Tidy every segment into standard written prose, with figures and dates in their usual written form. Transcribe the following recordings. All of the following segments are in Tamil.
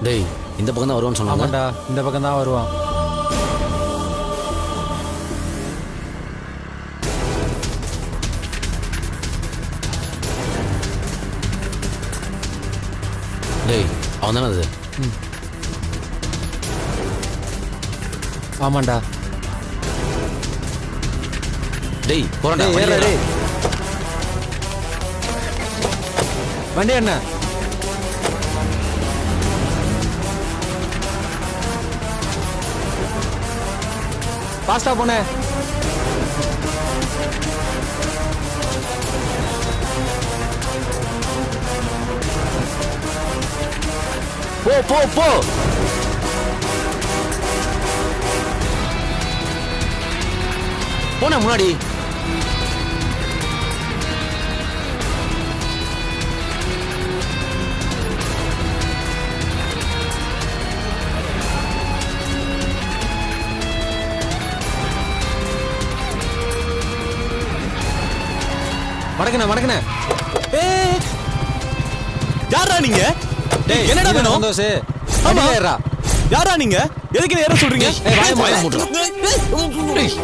டேய் இந்த பக்கம் தான் வருவான்னு சொன்னாங்க. ஆமாண்டா, இந்த பக்கம் தான் வருவான். டேய் அவன் தானே அது? ஆமாண்டா. டேய் போறடா. டேய் வண்டி என்ன? பாஸ்டா போனே. போ போ போ. போன முன்னாடி. வணக்கண்ணே. யாரா நீங்க? டேய் என்னடா வேணும்? சந்தோஷ். ஆமா. ஏறா. யாரா நீங்க? எதுக்கு ஏற சொல்றீங்க? ஏய் வாயை மூடுடா. டேய்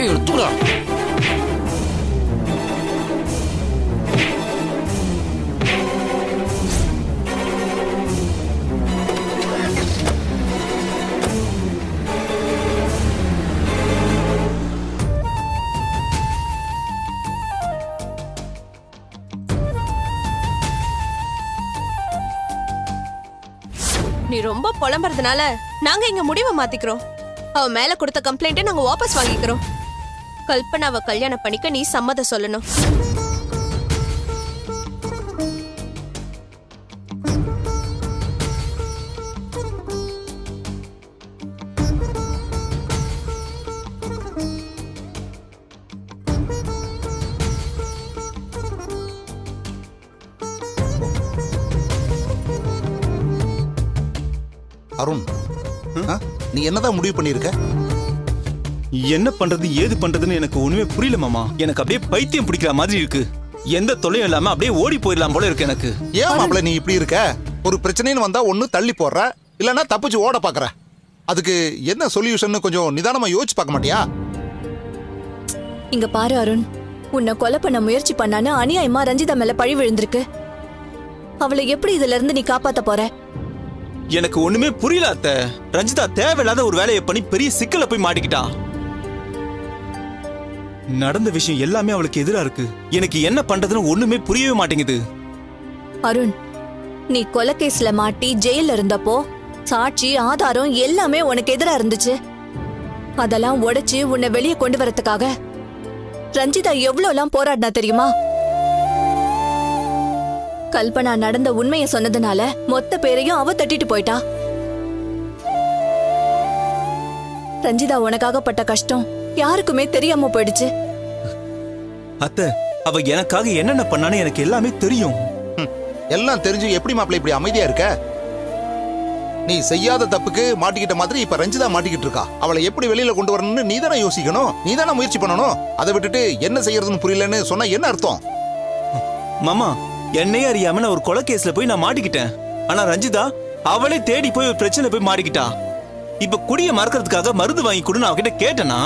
ஏய் தூக்குடா. நீ ரொம்ப புலம்புறதுனால நாங்க எங்க முடிவை மாத்திக்கிறோம். அவ மேல கொடுத்த கம்ப்ளைண்ட்டை நாங்க வாபஸ் வாங்கிக்கிறோம். கல்பனாவை கல்யாணம் பண்ணிக்க நீ சம்மதம் சொல்லணும். அருண், நீ என்னதான் முடிவு பண்ணிருக்க? என்ன பண்றது ஏது பண்றதுன்னு எனக்கு ஒண்ணுமே புரியல மாமா. எனக்கு அப்படியே பைத்தியம் பிடிக்கிற மாதிரி இருக்கு. எந்த தொல்லையும் இல்லாம அப்படியே ஓடி போயிடலாம் போல இருக்கு எனக்கு. ஏன் மாப்பிள்ள நீ இப்படி இருக்க? ஒரு பிரச்சனைன்னு வந்தா ஒண்ணு தள்ளி போடுற, இல்லன்னா தப்பிச்சு ஓட பாக்குற. அதுக்கு என்ன சொல்யூஷன் கொஞ்சம் நிதானமா யோசிச்சு பார்க்க மாட்டியா? இங்க பாரு அருண், உன்னை கொலை பண்ண முயற்சி பண்ணான்னு அநியாயமா ரஞ்சிதா மேல பழி விழுந்திருக்கு. அவளை எப்படி இதுல இருந்து நீ காப்பாத்த போற? எனக்கு ஒண்ணுமே புரியல அத்தை. ரஞ்சிதா தேவையில்லாத ஒரு வேலையை பண்ணி பெரிய சிக்கல போய் மாட்டிக்கிட்டா. நடந்த விஷயம் எல்லாமே அவளுக்கு எதிரா இருக்கு. எனக்கு என்ன பண்றதுன்னு ஒண்ணுமே புரியவே மாட்டேங்குது. அருண், நீ கொலை கேஸ்ல மாட்டி ஜெயில இருந்தப்போ சாட்சி ஆதாரம் எல்லாமே உனக்கு எதிரா இருந்துச்சு. அதெல்லாம் உடைச்சு உன்னை வெளியே கொண்டு வரதுக்காக ரஞ்சிதா எவ்வளவுலாம் போராடினா தெரியுமா? கல்பனா நடந்த உண்மையை சொன்னதுனால மொத்த பேரையும் அவ தட்டிட்டு போயிட்டா. ரஞ்சிதா உனக்காக பட்ட கஷ்டம் யாருக்குமே தெரியாம போயிடுச்சு. அத்தை, அவ எனக்காக என்னென்ன பண்ணான்னு எனக்கு எல்லாமே தெரியும். எல்லாம் தெரிஞ்சு எப்படி மாப்பிள்ள இப்படி அமைதியா இருக்க? நீ செய்யாத தப்புக்கு மாட்டிக்கிட்ட மாதிரி இப்ப ரஞ்சிதா மாட்டிக்கிட்டு இருக்கா. அவளை எப்படி வெளியில கொண்டு வரணும்னு நீ தானே யோசிக்கணும், நீ தானே முயற்சி பண்ணணும். அதை விட்டுட்டு என்ன செய்யறதுன்னு புரியலன்னு சொன்னா என்ன அர்த்தம்? மாமா, என்னையே அறியாம நான் ஒரு கொலை கேஸ்ல போய் நான் மாட்டிக்கிட்டேன். ஆனா ரஞ்சிதா அவளே தேடி போய் ஒரு பிரச்சனை போய் மாட்டிக்கிட்டா. இப்ப குடிய மறக்கிறதுக்காக மருந்து வாங்கி கொடுன்னு அவகிட்ட கேட்டனா